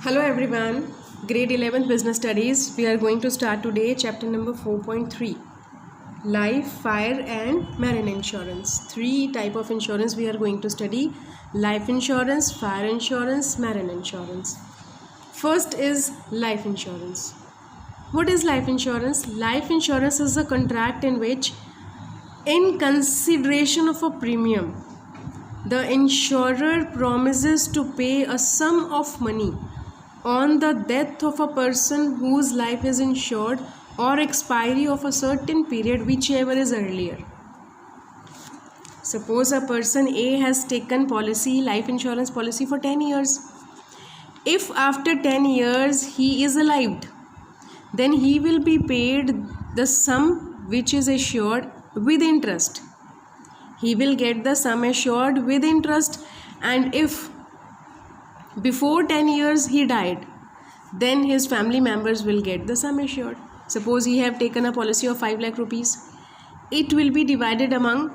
Hello everyone, grade 11th business studies. We are going to start today chapter number 4.3, life, fire and marine insurance. Three type of insurance we are going to study: life insurance, fire insurance, marine insurance. First is life insurance. What is life insurance? Life insurance is a contract in which, in consideration of a premium, the insurer promises to pay a sum of money on the death of a person whose life is insured or expiry of a certain period, whichever is earlier. Suppose a person A has taken life insurance policy for 10 years. If after 10 years he is alive, then he will be paid the sum which is assured with interest. He will get the sum assured with interest, and if before 10 years he died, then his family members will get the sum assured. Suppose he have taken a policy of 5 lakh rupees. It will be divided among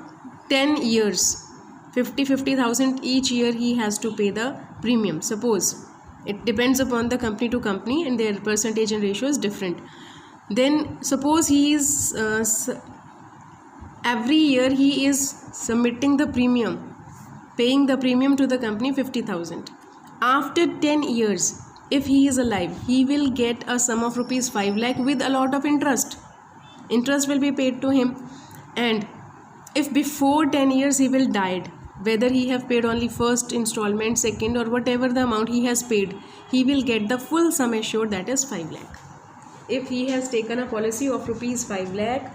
10 years. 50,000 each year he has to pay the premium. Suppose it depends upon the company to company and their percentage and ratio is different. Then suppose he is every year he is submitting the premium, paying the premium to the company 50,000. After 10 years, if he is alive, he will get a sum of rupees 5 lakh with a lot of interest. Interest will be paid to him, and if before 10 years he will died, whether he have paid only first installment, second, or whatever the amount he has paid, he will get the full sum assured, that is 5 lakh. If he has taken a policy of rupees 5 lakh,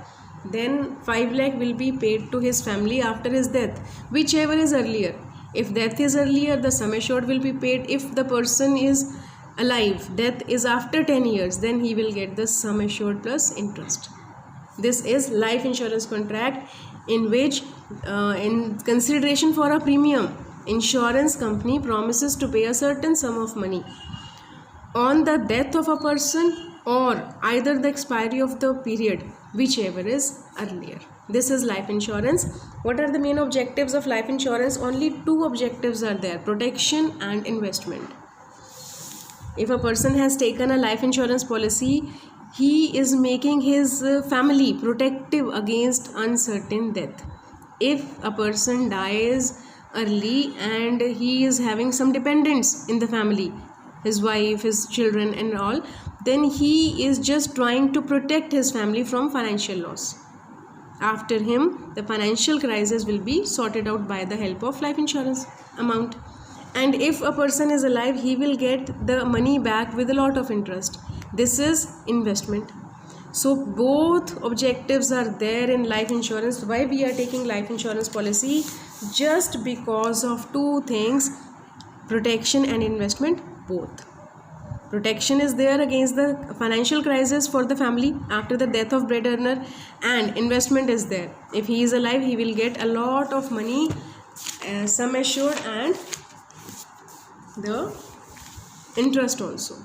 then 5 lakh will be paid to his family after his death, whichever is earlier. If death is earlier, the sum assured will be paid. If the person is alive, death is after 10 years, then he will get the sum assured plus interest. This is life insurance contract in which, in consideration for a premium, insurance company promises to pay a certain sum of money on the death of a person or either the expiry of the period, whichever is earlier. This is life insurance. What are the main objectives of life insurance? Only two objectives are there: protection and investment. If a person has taken a life insurance policy, he is making his family protective against uncertain death. If a person dies early and he is having some dependents in the family, his wife, his children and all, then he is just trying to protect his family from financial loss. After him, the financial crisis will be sorted out by the help of life insurance amount. And if a person is alive, he will get the money back with a lot of interest. This is investment. So both objectives are there in life insurance. Why we are taking life insurance policy? Just because of two things: protection and investment, both. Protection is there against the financial crisis for the family after the death of bread earner, and investment is there. If he is alive, he will get a lot of money, sum assured, and the interest also.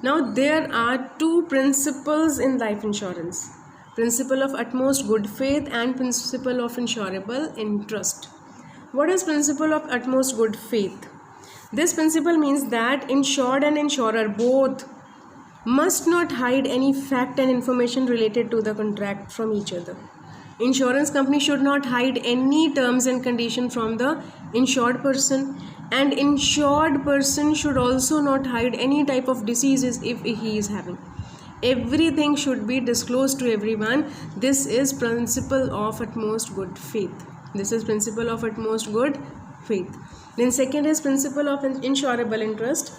Now there are two principles in life insurance: principle of utmost good faith and principle of insurable interest. What is principle of utmost good faith? This principle means that insured and insurer both must not hide any fact and information related to the contract from each other. Insurance company should not hide any terms and conditions from the insured person, and insured person should also not hide any type of diseases if he is having. Everything should be disclosed to everyone. This is principle of utmost good faith. This is principle of utmost good faith. Then second is principle of insurable interest.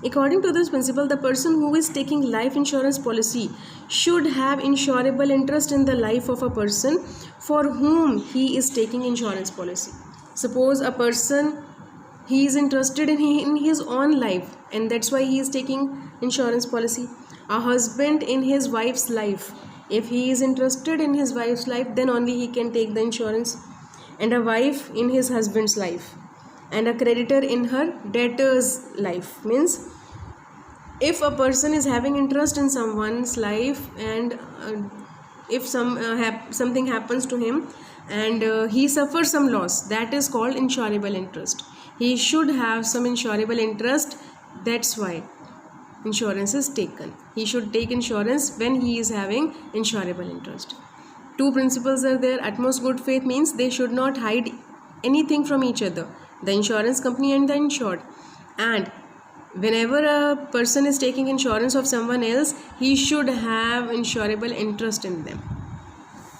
According to this principle, the person who is taking life insurance policy should have insurable interest in the life of a person for whom he is taking insurance policy. Suppose a person, he is interested in his own life, and that's why he is taking insurance policy. A husband in his wife's life, if he is interested in his wife's life, then only he can take the insurance. And a wife in his husband's life, and a creditor in her debtor's life. Means if a person is having interest in someone's life, and if something happens to him and he suffers some loss, that is called insurable interest. He should have some insurable interest. That's why insurance is taken. He should take insurance when he is having insurable interest. Two principles are there. Utmost good faith means they should not hide anything from each other, the insurance company and the insured. And whenever a person is taking insurance of someone else, he should have insurable interest in them.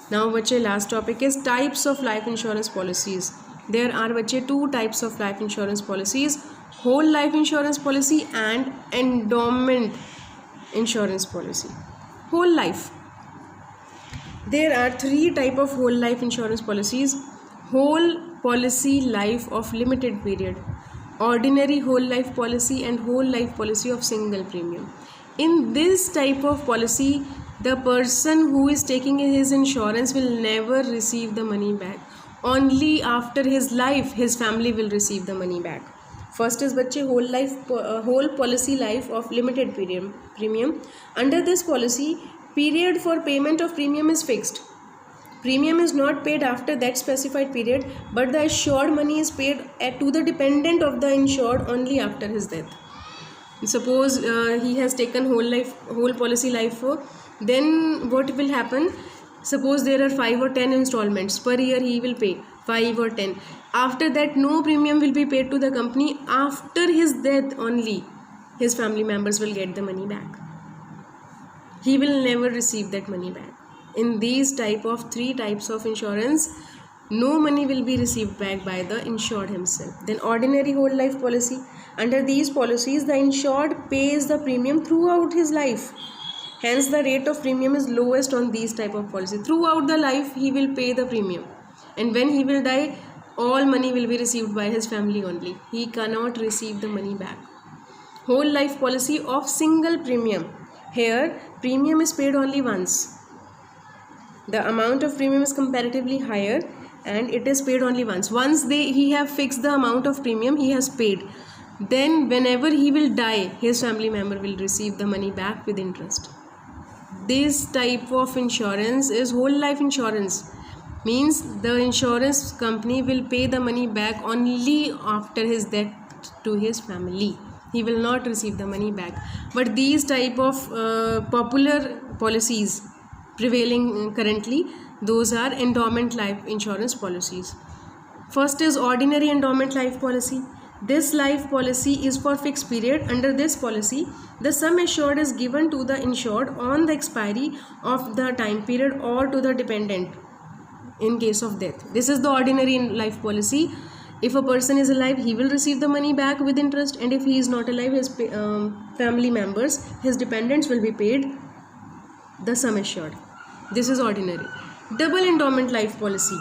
Now बच्चे last topic is types of life insurance policies. There are बच्चे two types of life insurance policies, whole life insurance policy and endowment insurance policy. Whole life. There are three type of whole life insurance policies. Whole policy life of limited period, ordinary whole life policy and whole life policy of single premium. In this type of policy, the person who is taking his insurance will never receive the money back. Only after his life, his family will receive the money back. First is बच्चे whole policy life of limited premium. Under this policy, period for payment of premium is fixed. Premium is not paid after that specified period, but the assured money is paid to the dependent of the insured only after his death. Suppose he has taken whole policy life, then what will happen? Suppose there are 5 or 10 installments per year, he will pay 5 or 10. After that, no premium will be paid to the company. After his death only, his family members will get the money back. He will never receive that money back. In these three types of insurance, no money will be received back by the insured himself. Then ordinary whole life policy. Under these policies, the insured pays the premium throughout his life. Hence, the rate of premium is lowest on these type of policy. Throughout the life, he will pay the premium. And when he will die, all money will be received by his family only. He cannot receive the money back. Whole life policy of single premium. Here, premium is paid only once. The amount of premium is comparatively higher and it is paid only once. Once he have fixed the amount of premium he has paid, then whenever he will die, his family member will receive the money back with interest. This type of insurance is whole life insurance. Means the insurance company will pay the money back only after his death to his family. He will not receive the money back. But these type of popular policies prevailing currently, those are endowment life insurance policies. First is ordinary endowment life policy. This life policy is for fixed period. Under this policy, the sum assured is given to the insured on the expiry of the time period or to the dependent in case of death. This is the ordinary life policy. If a person is alive, he will receive the money back with interest, and if he is not alive, his family members, his dependents will be paid the sum assured. This is ordinary. Double endowment life policy.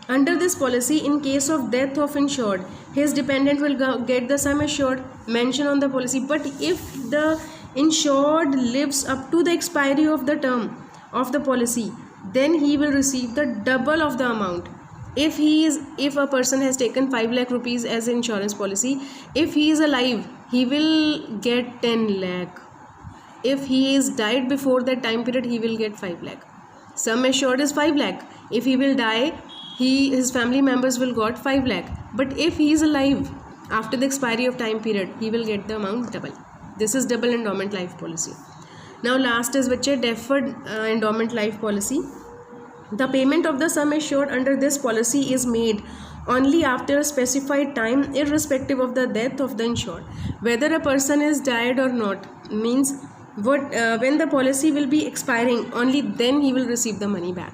Under this policy, in case of death of insured, his dependent will get the sum assured mentioned on the policy. But if the insured lives up to the expiry of the term of the policy, then he will receive the double of the amount. If a person has taken 5 lakh rupees as insurance policy, if he is alive, he will get 10 lakh. If he is died before that time period, he will get 5 lakh. Sum assured is 5 lakh. If he will die, his family members will got 5 lakh. But if he is alive after the expiry of time period, he will get the amount double. This is double endowment life policy. Now last is deferred endowment life policy. The payment of the sum assured under this policy is made only after a specified time, irrespective of the death of the insured. Whether a person is died or not, means when the policy will be expiring, only then he will receive the money back.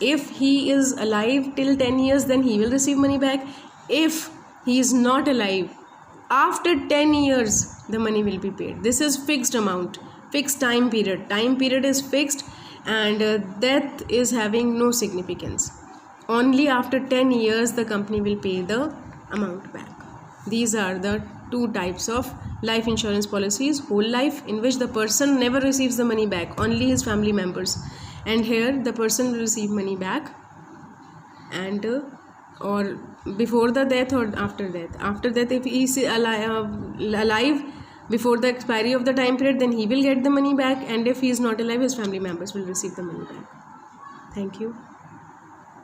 If he is alive till 10 years, then he will receive money back. If he is not alive, after 10 years, the money will be paid. This is fixed amount, fixed time period. Time period is fixed and death is having no significance. Only after 10 years, the company will pay the amount back. These are the two types of life insurance policies. Whole life, in which the person never receives the money back, only his family members. And here the person will receive money back, and or before the death or after death. After death, if he is alive before the expiry of the time period, then he will get the money back, and if he is not alive, his family members will receive the money back. Thank you.